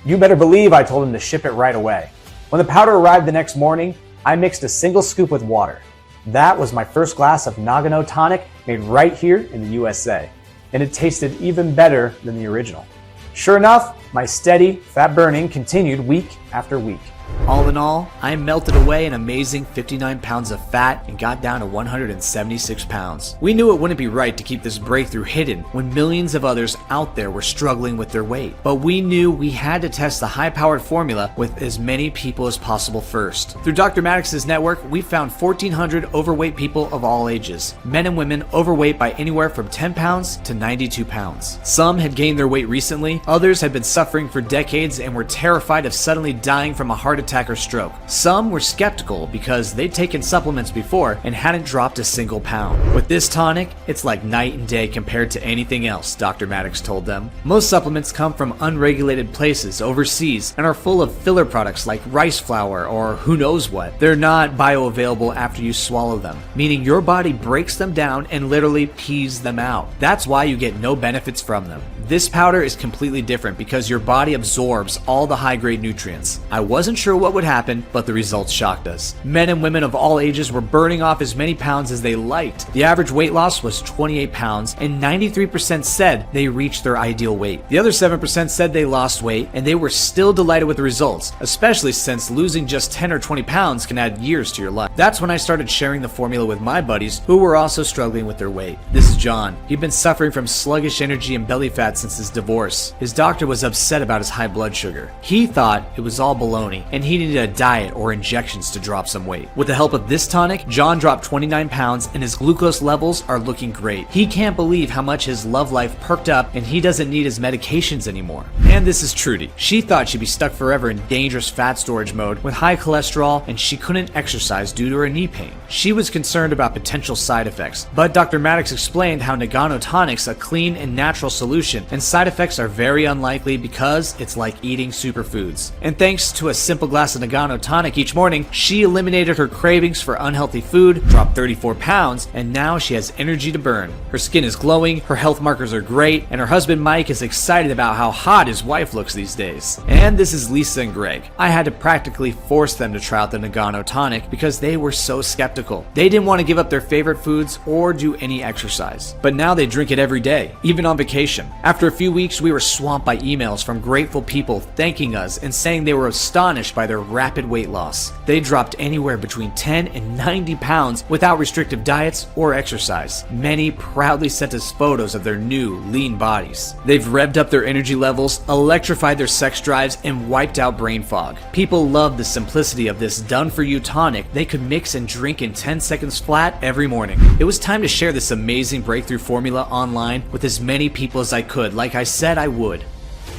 You better believe I told him to ship it right away. When the powder arrived the next morning, I mixed a single scoop with water. That was my first glass of Nagano Tonic made right here in the USA. And it tasted even better than the original. Sure enough, my steady fat burning continued week after week. All in all, I melted away an amazing 59 pounds of fat and got down to 176 pounds. We knew it wouldn't be right to keep this breakthrough hidden when millions of others out there were struggling with their weight. But we knew we had to test the high-powered formula with as many people as possible first. Through Dr. Maddox's network, we found 1,400 overweight people of all ages, men and women overweight by anywhere from 10 pounds to 92 pounds. Some had gained their weight recently, others had been suffering for decades and were terrified of suddenly dying from a heart attack or stroke. Some were skeptical because they'd taken supplements before and hadn't dropped a single pound. With this tonic, it's like night and day compared to anything else, Dr. Maddox told them. Most supplements come from unregulated places overseas and are full of filler products like rice flour or who knows what. They're not bioavailable after you swallow them, meaning your body breaks them down and literally pees them out. That's why you get no benefits from them. This powder is completely different because your body absorbs all the high-grade nutrients. I wasn't sure what would happen, but the results shocked us. Men and women of all ages were burning off as many pounds as they liked. The average weight loss was 28 pounds, and 93% said they reached their ideal weight. The other 7% said they lost weight, and they were still delighted with the results, especially since losing just 10 or 20 pounds can add years to your life. That's when I started sharing the formula with my buddies who were also struggling with their weight. This is John. He'd been suffering from sluggish energy and belly fat since his divorce. His doctor was upset about his high blood sugar. He thought it was all baloney, and he needed a diet or injections to drop some weight. With the help of this tonic, John dropped 29 pounds and his glucose levels are looking great. He can't believe how much his love life perked up and he doesn't need his medications anymore. And this is Trudy. She thought she'd be stuck forever in dangerous fat storage mode with high cholesterol and she couldn't exercise due to her knee pain. She was concerned about potential side effects, but Dr. Maddox explained how Nagano Tonic's a clean and natural solution and side effects are very unlikely because it's like eating superfoods. And thanks Thanks to a simple glass of Nagano Tonic each morning, she eliminated her cravings for unhealthy food, dropped 34 pounds, and now she has energy to burn. Her skin is glowing, her health markers are great, and her husband Mike is excited about how hot his wife looks these days. And this is Lisa and Greg. I had to practically force them to try out the Nagano Tonic because they were so skeptical. They didn't want to give up their favorite foods or do any exercise. But now they drink it every day, even on vacation. After a few weeks, we were swamped by emails from grateful people thanking us and saying they were astonished by their rapid weight loss. They dropped anywhere between 10 and 90 pounds without restrictive diets or exercise. Many proudly sent us photos of their new, lean bodies. They've revved up their energy levels, electrified their sex drives, and wiped out brain fog. People love the simplicity of this done-for-you tonic they could mix and drink in 10 seconds flat every morning. It was time to share this amazing breakthrough formula online with as many people as I could, like I said I would.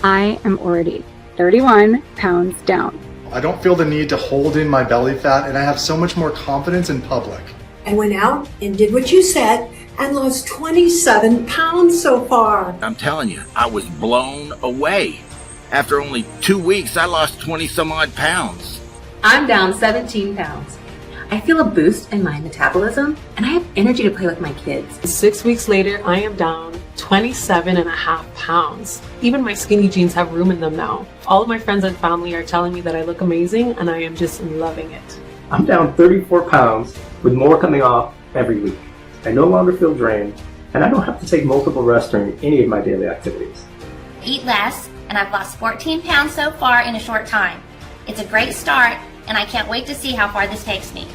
I am already 31 pounds down. I don't feel the need to hold in my belly fat, and I have so much more confidence in public. I went out and did what you said and lost 27 pounds so far. I'm telling you, I was blown away. After only 2 weeks, I lost 20 some odd pounds. I'm down 17 pounds. I feel a boost in my metabolism, and I have energy to play with my kids. 6 weeks later, I am down 27.5 pounds. Even my skinny jeans have room in them now. All of my friends and family are telling me that I look amazing, and I am just loving it. I'm down 34 pounds with more coming off every week. I no longer feel drained, and I don't have to take multiple rests during any of my daily activities. Eat less, and I've lost 14 pounds so far in a short time. It's a great start, and I can't wait to see how far this takes me.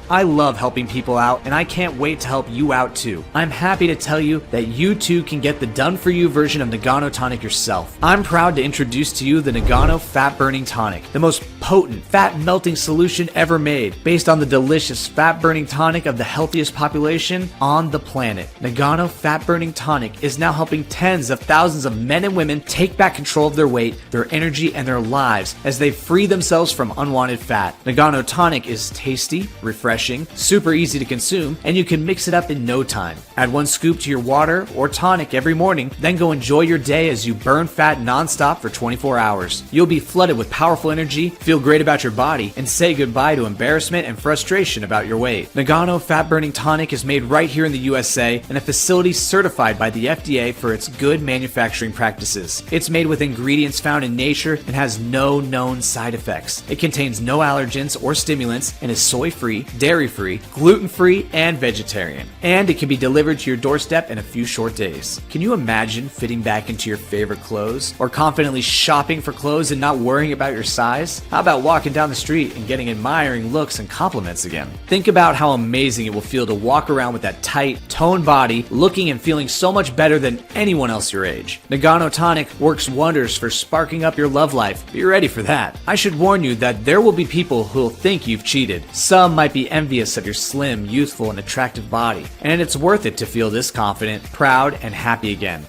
I love helping people out, and I can't wait to help you out too. I'm happy to tell you that you too can get the done-for-you version of Nagano Tonic yourself. I'm proud to introduce to you the Nagano Fat Burning Tonic, the most potent, fat-melting solution ever made, based on the delicious fat-burning tonic of the healthiest population on the planet. Nagano Fat Burning Tonic is now helping tens of thousands of men and women take back control of their weight, their energy, and their lives as they free themselves from unwanted fat. Nagano Tonic is tasty, refreshing, super easy to consume, and you can mix it up in no time. Add 1 scoop to your water or tonic every morning, then go enjoy your day as you burn fat nonstop for 24 hours. You'll be flooded with powerful energy, feel great about your body, and say goodbye to embarrassment and frustration about your weight. Nagano Fat Burning Tonic is made right here in the USA in a facility certified by the FDA for its good manufacturing practices. It's made with ingredients found in nature and has no known side effects. It contains no allergens or stimulants and is soy-free, dairy-free, gluten-free, and vegetarian. And it can be delivered to your doorstep in a few short days. Can you imagine fitting back into your favorite clothes? Or confidently shopping for clothes and not worrying about your size? How about walking down the street and getting admiring looks and compliments again? Think about how amazing it will feel to walk around with that tight, toned body, looking and feeling so much better than anyone else your age. Nagano Tonic works wonders for sparking up your love life. Be ready for that. I should warn you that there will be people who will think you've cheated. Some might be envious of your slim, youthful, and attractive body, and it's worth it to feel this confident, proud, and happy again.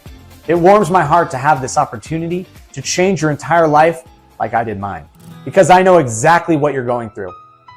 It warms my heart to have this opportunity to change your entire life like I did mine, because I know exactly what you're going through.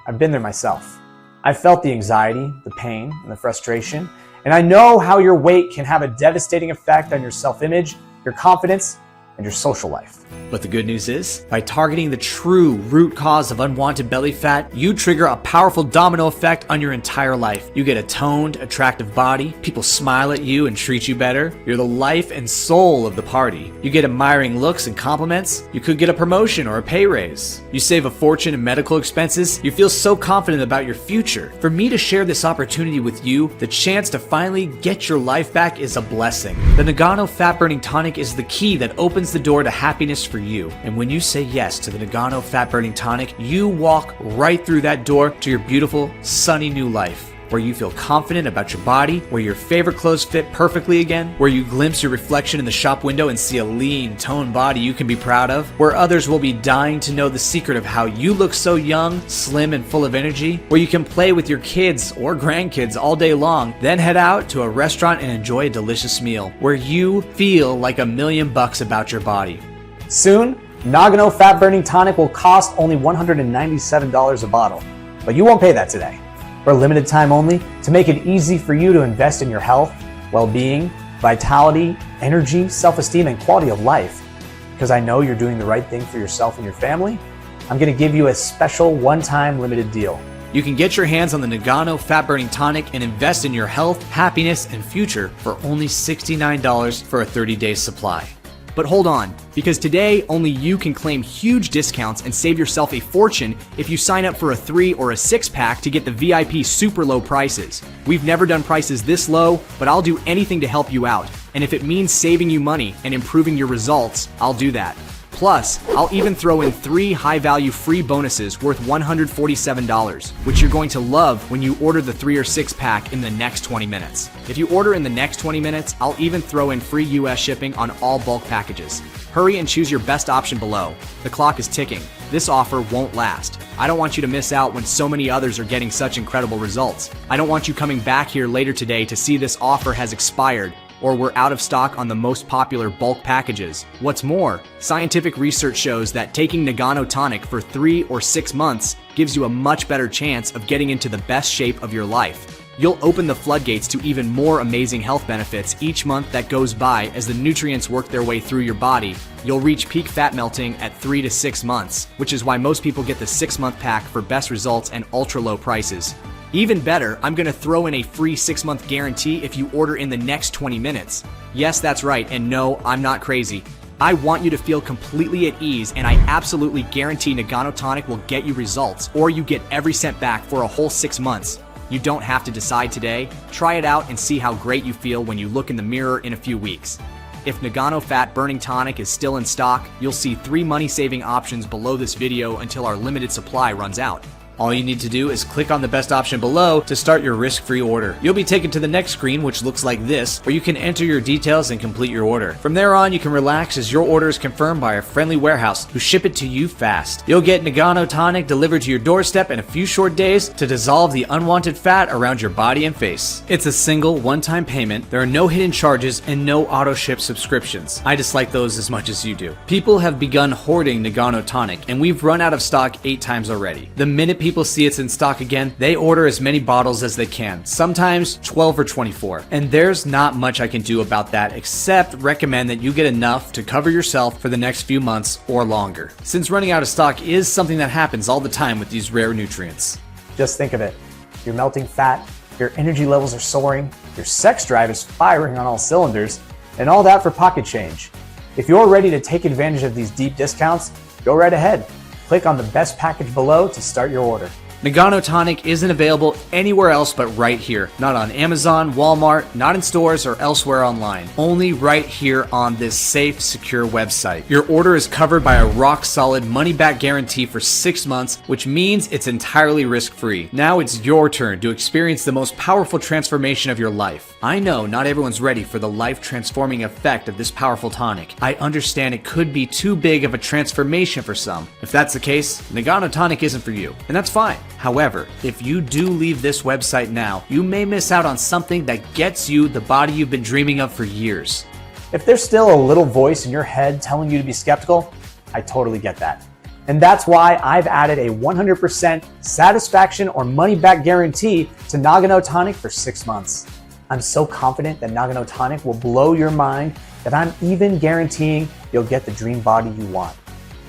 I've been there myself. I've felt the anxiety, the pain, and the frustration, and I know how your weight can have a devastating effect on your self-image, your confidence, and your social life. But the good news is, by targeting the true root cause of unwanted belly fat, you trigger a powerful domino effect on your entire life. You get a toned, attractive body, people smile at you and treat you better, you're the life and soul of the party. You get admiring looks and compliments, you could get a promotion or a pay raise. You save a fortune in medical expenses, you feel so confident about your future. For me to share this opportunity with you, the chance to finally get your life back is a blessing. The Nagano Fat Burning Tonic is the key that opens the door to happiness for you. And when you say yes to the Nagano Fat Burning Tonic, you walk right through that door to your beautiful, sunny new life, where you feel confident about your body, where your favorite clothes fit perfectly again, where you glimpse your reflection in the shop window and see a lean, toned body you can be proud of, where others will be dying to know the secret of how you look so young, slim, and full of energy, where you can play with your kids or grandkids all day long, then head out to a restaurant and enjoy a delicious meal, where you feel like $1,000,000 about your body. Soon, Nagano Fat Burning Tonic will cost only $197 a bottle, but you won't pay that today. For a limited time only, to make it easy for you to invest in your health, well-being, vitality, energy, self-esteem, and quality of life, because I know you're doing the right thing for yourself and your family, I'm going to give you a special one-time limited deal. You can get your hands on the Nagano Fat Burning Tonic and invest in your health, happiness, and future for only $69 for a 30-day supply. But hold on, because today only you can claim huge discounts and save yourself a fortune if you sign up for a 3 or a 6-pack to get the VIP super low prices. We've never done prices this low, but I'll do anything to help you out. And if it means saving you money and improving your results, I'll do that. Plus, I'll even throw in 3 high-value free bonuses worth $147, which you're going to love when you order the 3 or 6-pack in the next 20 minutes. If you order in the next 20 minutes, I'll even throw in free US shipping on all bulk packages. Hurry and choose your best option below. The clock is ticking. This offer won't last. I don't want you to miss out when so many others are getting such incredible results. I don't want you coming back here later today to see this offer has expired, or we're out of stock on the most popular bulk packages. What's more, scientific research shows that taking Nagano Tonic for 3 or 6 months gives you a much better chance of getting into the best shape of your life. You'll open the floodgates to even more amazing health benefits each month that goes by as the nutrients work their way through your body. You'll reach peak fat melting at 3 to 6 months, which is why most people get the 6-month pack for best results and ultra low prices. Even better, I'm going to throw in a free 6-month guarantee if you order in the next 20 minutes. Yes, that's right, and no, I'm not crazy. I want you to feel completely at ease, and I absolutely guarantee Nagano Tonic will get you results, or you get every cent back for a whole 6 months. You don't have to decide today. Try it out and see how great you feel when you look in the mirror in a few weeks. If Nagano Fat Burning Tonic is still in stock, you'll see 3 money-saving options below this video until our limited supply runs out. All you need to do is click on the best option below to start your risk-free order. You'll be taken to the next screen, which looks like this, where you can enter your details and complete your order. From there on, you can relax as your order is confirmed by a friendly warehouse who ship it to you fast. You'll get Nagano Tonic delivered to your doorstep in a few short days to dissolve the unwanted fat around your body and face. It's a single, one-time payment, there are no hidden charges, and no auto-ship subscriptions. I dislike those as much as you do. People have begun hoarding Nagano Tonic, and we've run out of stock 8 times already. The minute people see it's in stock again, they order as many bottles as they can, sometimes 12 or 24. And there's not much I can do about that except recommend that you get enough to cover yourself for the next few months or longer, since running out of stock is something that happens all the time with these rare nutrients. Just think of it. You're melting fat, your energy levels are soaring, your sex drive is firing on all cylinders, and all that for pocket change. If you're ready to take advantage of these deep discounts, go right ahead. Click on the best package below to start your order. Nagano Tonic isn't available anywhere else but right here. Not on Amazon, Walmart, not in stores or elsewhere online. Only right here on this safe, secure website. Your order is covered by a rock-solid money-back guarantee for 6 months, which means it's entirely risk-free. Now it's your turn to experience the most powerful transformation of your life. I know not everyone's ready for the life-transforming effect of this powerful tonic. I understand it could be too big of a transformation for some. If that's the case, Nagano Tonic isn't for you, and that's fine. However, if you do leave this website now, you may miss out on something that gets you the body you've been dreaming of for years. If there's still a little voice in your head telling you to be skeptical, I totally get that. And that's why I've added a 100% satisfaction or money-back guarantee to Nagano Tonic for 6 months. I'm so confident that Nagano Tonic will blow your mind that I'm even guaranteeing you'll get the dream body you want.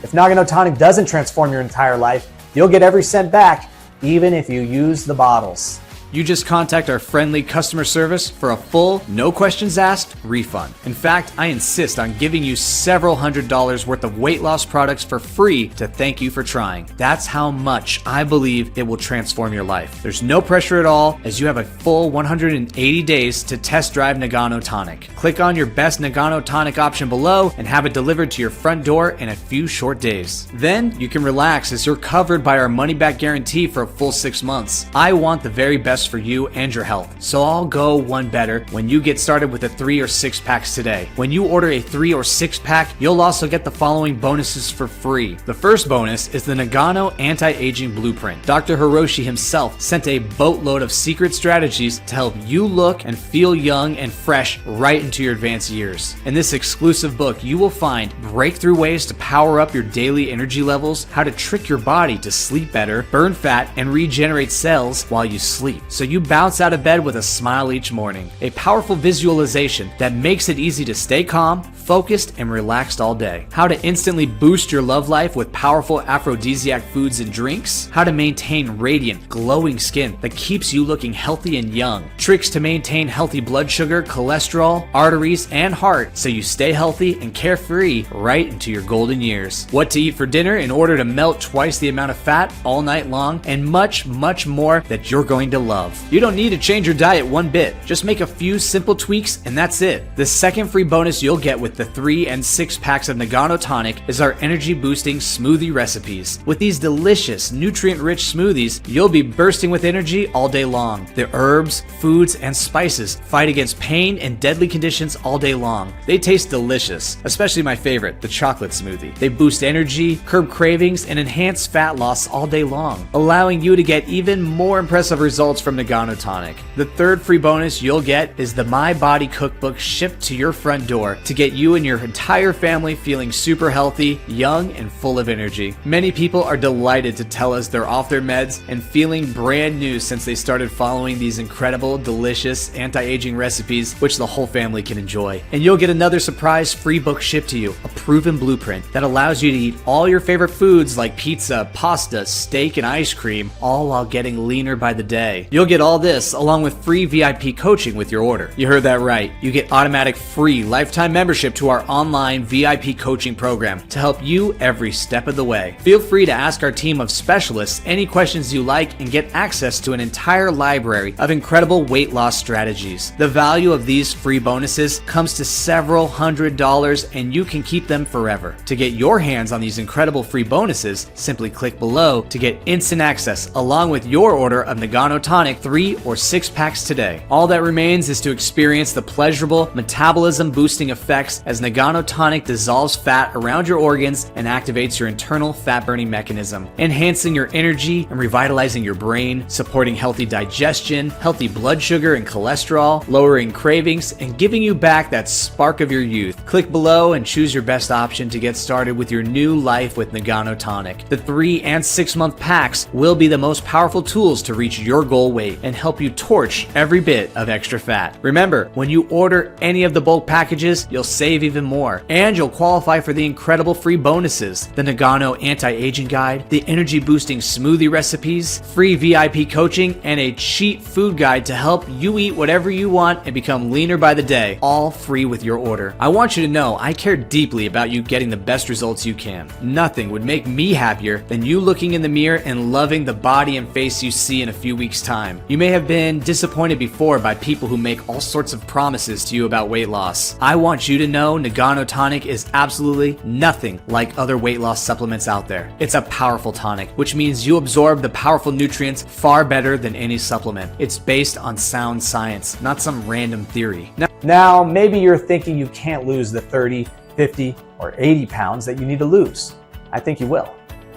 If Nagano Tonic doesn't transform your entire life, you'll get every cent back, even if you use the bottles. You just contact our friendly customer service for a full, no questions asked refund. In fact, I insist on giving you several $100s worth of weight loss products for free to thank you for trying. That's how much I believe it will transform your life. There's no pressure at all, as you have a full 180 days to test drive Nagano Tonic. Click on your best Nagano Tonic option below and have it delivered to your front door in a few short days. Then you can relax as you're covered by our money-back guarantee for a full 6 months. I want the very best for you and your health, so I'll go one better when you get started with the 3 or 6 packs today. When you order a 3 or 6 pack, you'll also get the following bonuses for free. The first bonus is the Nagano Anti-Aging Blueprint. Dr. Hiroshi himself sent a boatload of secret strategies to help you look and feel young and fresh right into your advanced years. In this exclusive book, you will find breakthrough ways to power up your daily energy levels, how to trick your body to sleep better, burn fat, and regenerate cells while you sleep. so you bounce out of bed with a smile each morning. A powerful visualization that makes it easy to stay calm, focused, and relaxed all day. How to instantly boost your love life with powerful aphrodisiac foods and drinks. How to maintain radiant, glowing skin that keeps you looking healthy and young. Tricks to maintain healthy blood sugar, cholesterol, arteries, and heart so you stay healthy and carefree right into your golden years. What to eat for dinner in order to melt twice the amount of fat all night long, and much, much more that you're going to love. You don't need to change your diet one bit. Just make a few simple tweaks and that's it. The second free bonus you'll get with the 3 and 6 packs of Nagano Tonic is our energy boosting smoothie recipes. With these delicious, nutrient-rich smoothies, you'll be bursting with energy all day long. The herbs, foods, and spices fight against pain and deadly conditions all day long. They taste delicious, especially my favorite, the chocolate smoothie. They boost energy, curb cravings, and enhance fat loss all day long, allowing you to get even more impressive results from Nagano Tonic. The third free bonus you'll get is the My Body Cookbook shipped to your front door to get you and your entire family feeling super healthy, young, and full of energy. Many people are delighted to tell us they're off their meds and feeling brand new since they started following these incredible, delicious, anti-aging recipes which the whole family can enjoy. And you'll get another surprise free book shipped to you, a proven blueprint that allows you to eat all your favorite foods like pizza, pasta, steak, and ice cream, all while getting leaner by the day. You'll get all this along with free VIP coaching with your order. You heard that right. You get automatic free lifetime membership to our online VIP coaching program to help you every step of the way. Feel free to ask our team of specialists any questions you like and get access to an entire library of incredible weight loss strategies. The value of these free bonuses comes to several $100s and you can keep them forever. To get your hands on these incredible free bonuses, simply click below to get instant access along with your order of Nagano Tonic 3 or 6 packs today. All that remains is to experience the pleasurable metabolism boosting effects as Nagano Tonic dissolves fat around your organs and activates your internal fat burning mechanism, enhancing your energy and revitalizing your brain, supporting healthy digestion, healthy blood sugar and cholesterol, lowering cravings, and giving you back that spark of your youth. Click below and choose your best option to get started with your new life with Nagano Tonic. The 3 and 6 month packs will be the most powerful tools to reach your goal weight and help you torch every bit of extra fat. Remember, when you order any of the bulk packages, you'll save even more, and you'll qualify for the incredible free bonuses: the Nagano Anti-Aging Guide, the Energy Boosting Smoothie Recipes, free VIP coaching, and a cheat food guide to help you eat whatever you want and become leaner by the day, all free with your order. I want you to know I care deeply about you getting the best results you can. Nothing would make me happier than you looking in the mirror and loving the body and face you see in a few weeks' time. You may have been disappointed before by people who make all sorts of promises to you about weight loss. I want you to know Nagano Tonic is absolutely nothing like other weight loss supplements out there. It's a powerful tonic, which means you absorb the powerful nutrients far better than any supplement. It's based on sound science, not some random theory. Now, maybe you're thinking you can't lose the 30, 50, or 80 pounds that you need to lose. I think you will.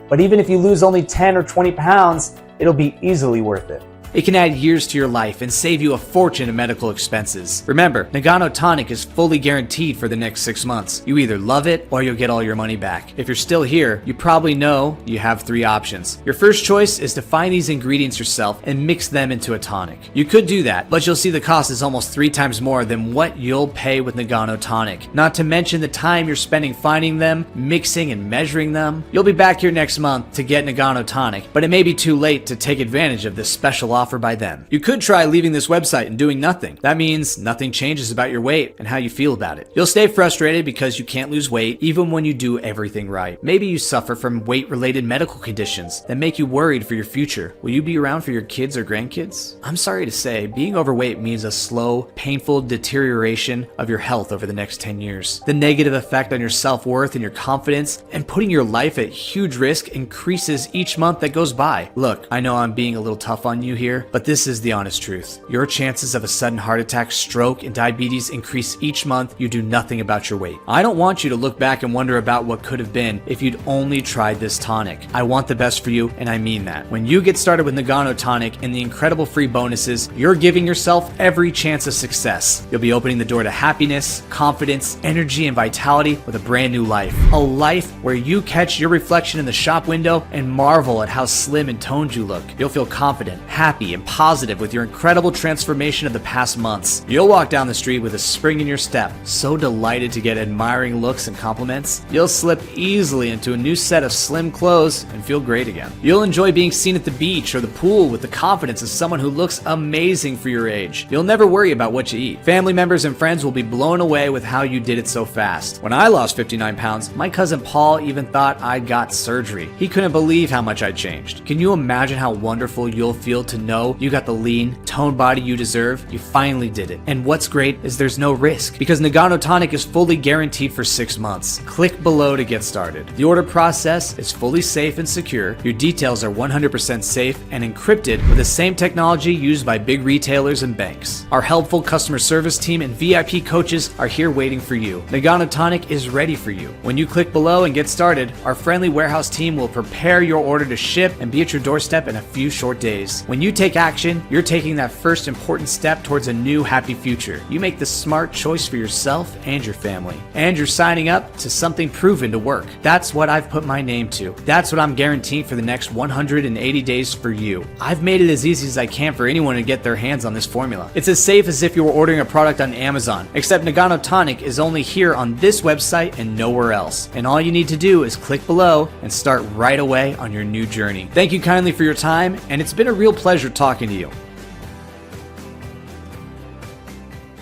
But even if you lose only 10 or 20 pounds, it'll be easily worth it. It can add years to your life and save you a fortune in medical expenses. Remember, Nagano Tonic is fully guaranteed for the next 6 months. You either love it or you'll get all your money back. If you're still here, you probably know you have 3 options. Your first choice is to find these ingredients yourself and mix them into a tonic. You could do that, but you'll see the cost is almost 3 times more than what you'll pay with Nagano Tonic. Not to mention the time you're spending finding them, mixing and measuring them. You'll be back here next month to get Nagano Tonic, but it may be too late to take advantage of this special offer by then. You could try leaving this website and doing nothing. That means nothing changes about your weight and how you feel about it. You'll stay frustrated because you can't lose weight even when you do everything right. Maybe you suffer from weight-related medical conditions that make you worried for your future. Will you be around for your kids or grandkids? I'm sorry to say, being overweight means a slow, painful deterioration of your health over the next 10 years. The negative effect on your self-worth and your confidence and putting your life at huge risk increases each month that goes by. Look, I know I'm being a little tough on you here, but this is the honest truth. Your chances of a sudden heart attack, stroke, and diabetes increase each month you do nothing about your weight. I don't want you to look back and wonder about what could have been if you'd only tried this tonic. I want the best for you, and I mean that. When you get started with Nagano Tonic and the incredible free bonuses, you're giving yourself every chance of success. You'll be opening the door to happiness, confidence, energy, and vitality with a brand new life. A life where you catch your reflection in the shop window and marvel at how slim and toned you look. You'll feel confident, happy, happy and positive with your incredible transformation of the past months. You'll walk down the street with a spring in your step, so delighted to get admiring looks and compliments. You'll slip easily into a new set of slim clothes and feel great again. You'll enjoy being seen at the beach or the pool with the confidence of someone who looks amazing for your age. You'll never worry about what you eat. Family members and friends will be blown away with how you did it so fast. When I lost 59 pounds, my cousin Paul even thought I got surgery. He couldn't believe how much I changed. Can you imagine how wonderful you'll feel to know you got the lean, toned body you deserve? You finally did it. And what's great is there's no risk, because Nagano Tonic is fully guaranteed for 6 months. Click below to get started. The order process is fully safe and secure. Your details are 100% safe and encrypted with the same technology used by big retailers and banks. Our helpful customer service team and VIP coaches are here waiting for you. Nagano Tonic is ready for you. When you click below and get started, our friendly warehouse team will prepare your order to ship and be at your doorstep in a few short days. When you take action, you're taking that first important step towards a new happy future. You make the smart choice for yourself and your family. And you're signing up to something proven to work. That's what I've put my name to. That's what I'm guaranteeing for the next 180 days for you. I've made it as easy as I can for anyone to get their hands on this formula. It's as safe as if you were ordering a product on Amazon, except Nagano Tonic is only here on this website and nowhere else. And all you need to do is click below and start right away on your new journey. Thank you kindly for your time, and it's been a real pleasure talking to you.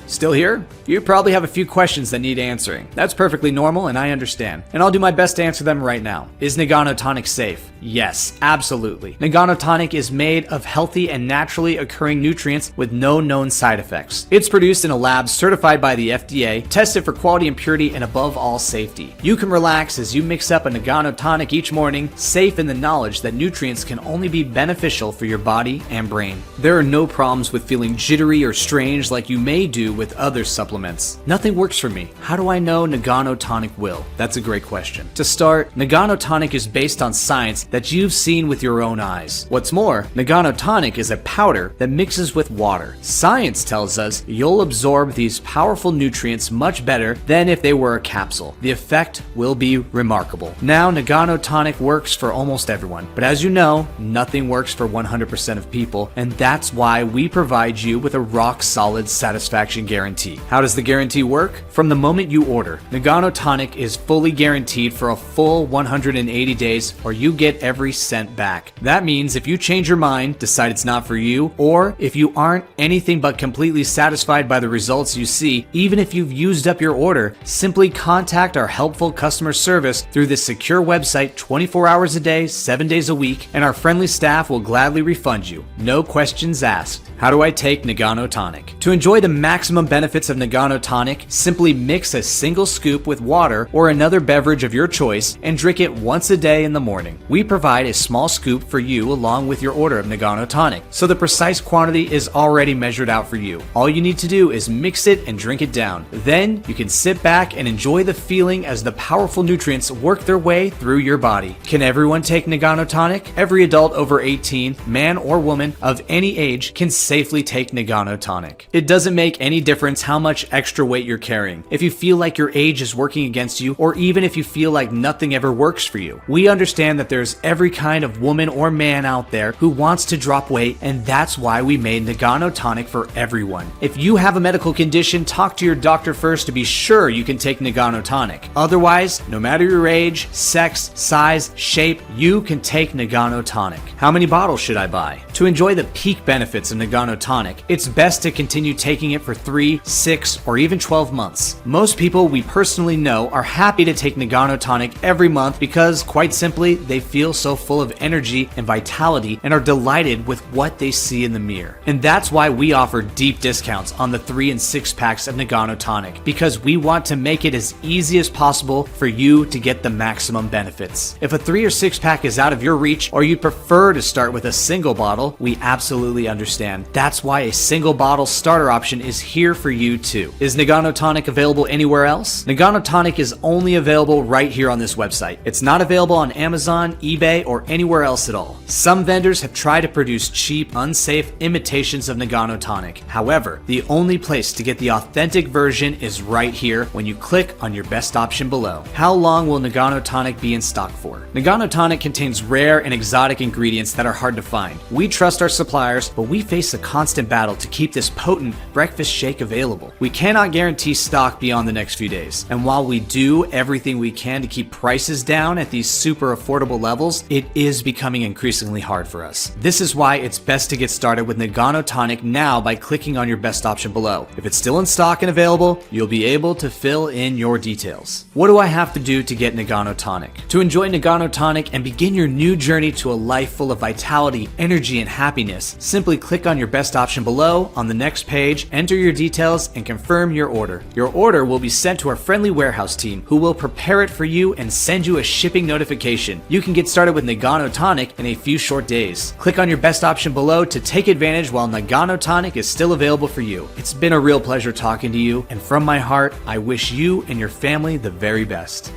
Still here? You probably have a few questions that need answering. That's perfectly normal, and I understand. And I'll do my best to answer them right now. Is Nagano Tonic safe? Yes, absolutely. Nagano Tonic is made of healthy and naturally occurring nutrients with no known side effects. It's produced in a lab certified by the FDA, tested for quality and purity, and above all, safety. You can relax as you mix up a Nagano Tonic each morning, safe in the knowledge that nutrients can only be beneficial for your body and brain. There are no problems with feeling jittery or strange like you may do with other supplements. Nothing works for me. How do I know Nagano Tonic will? That's a great question. To start, Nagano Tonic is based on science that you've seen with your own eyes. What's more, Nagano Tonic is a powder that mixes with water. Science tells us you'll absorb these powerful nutrients much better than if they were a capsule. The effect will be remarkable. Now, Nagano Tonic works for almost everyone, but as you know, nothing works for 100% of people, and that's why we provide you with a rock-solid satisfaction guarantee. How does the guarantee work? From the moment you order, Nagano Tonic is fully guaranteed for a full 180 days, or you get every cent back. That means if you change your mind, decide it's not for you, or if you aren't anything but completely satisfied by the results you see, even if you've used up your order, simply contact our helpful customer service through this secure website 24 hours a day, 7 days a week, and our friendly staff will gladly refund you. No questions asked. How do I take Nagano Tonic? To enjoy the maximum benefits of Nagano Tonic, simply mix a single scoop with water or another beverage of your choice and drink it once a day in the morning. We provide a small scoop for you along with your order of Nagano Tonic, so the precise quantity is already measured out for you. All you need to do is mix it and drink it down. Then you can sit back and enjoy the feeling as the powerful nutrients work their way through your body. Can everyone take Nagano Tonic? Every adult over 18, man or woman of any age, can safely take Nagano Tonic. It doesn't make any difference how much extra weight you're carrying, if you feel like your age is working against you, or even if you feel like nothing ever works for you. We understand that there's every kind of woman or man out there who wants to drop weight, and that's why we made Nagano Tonic for everyone. If you have a medical condition, talk to your doctor first to be sure you can take Nagano Tonic. Otherwise, no matter your age, sex, size, shape, you can take Nagano Tonic. How many bottles should I buy? To enjoy the peak benefits of Nagano Tonic, it's best to continue taking it for 3, 6, or even 12 months. Most people we personally know are happy to take Nagano Tonic every month because, quite simply, they feel so full of energy and vitality and are delighted with what they see in the mirror. And that's why we offer deep discounts on the 3 and 6 packs of Nagano Tonic, because we want to make it as easy as possible for you to get the maximum benefits. If a 3 or 6 pack is out of your reach, or you'd prefer to start with a single bottle, we absolutely understand. That's why a single bottle starter option is here for you too. Is Nagano Tonic available anywhere else? Nagano Tonic is only available right here on this website. It's not available on Amazon, eBay, or anywhere else at all. Some vendors have tried to produce cheap, unsafe imitations of Nagano Tonic. However, the only place to get the authentic version is right here when you click on your best option below. How long will Nagano Tonic be in stock for? Nagano Tonic contains rare and exotic ingredients that are hard to find. We trust our suppliers, but we face a constant battle to keep this potent breakfast shake available. We cannot guarantee stock beyond the next few days, and while we do everything we can to keep prices down at these super affordable levels, it is becoming increasingly hard for us. This is why it's best to get started with Nagano Tonic now by clicking on your best option below. If it's still in stock and available, you'll be able to fill in your details. What do I have to do to get Nagano Tonic? To enjoy Nagano Tonic and begin your new journey to a life full of vitality, energy, and happiness, simply click on your best option below on the next page, enter your details, and confirm your order. Your order will be sent to our friendly warehouse team who will prepare it for you and send you a shipping notification. You can get started with Nagano Tonic in a few short days. Click on your best option below to take advantage while Nagano Tonic is still available for you. It's been a real pleasure talking to you, and from my heart, I wish you and your family the very best.